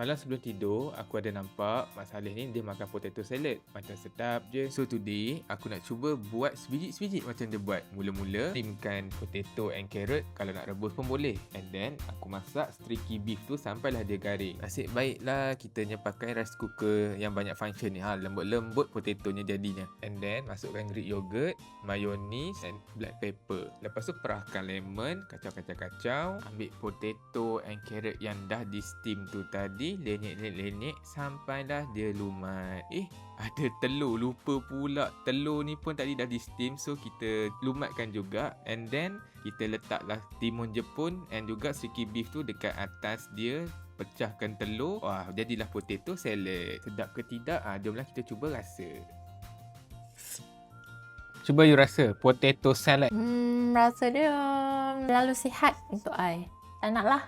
Malam sebelum tidur, aku ada nampak Mak Saleh ni dia makan potato salad. Macam sedap je. So today, aku nak cuba buat sebiji-sebiji macam dia buat. Mula-mula, steamkan potato and carrot. Kalau nak rebus pun boleh. And then, aku masak streaky beef tu sampailah dia garing. Nasib baiklah kitanya pakai rice cooker yang banyak function ni. Lembut-lembut potatonya jadinya. And then, masukkan Greek yogurt, mayonis and black pepper. Lepas tu, perahkan lemon, kacau-kacau-kacau. Ambil potato and carrot yang dah di steam tu tadi, lenyek sampailah dia lumat. Ada telur, lupa pula. Telur ni pun tadi dah di steam, so kita lumatkan juga. And then kita letaklah timun jepun and juga sticky beef tu dekat atas dia. Pecahkan telur. Wah, jadilah potato salad. Sedap ke tidak? Jomlah kita cuba rasa. Cuba you rasa potato salad. Rasa dia terlalu sihat untuk I. Tak nak lah.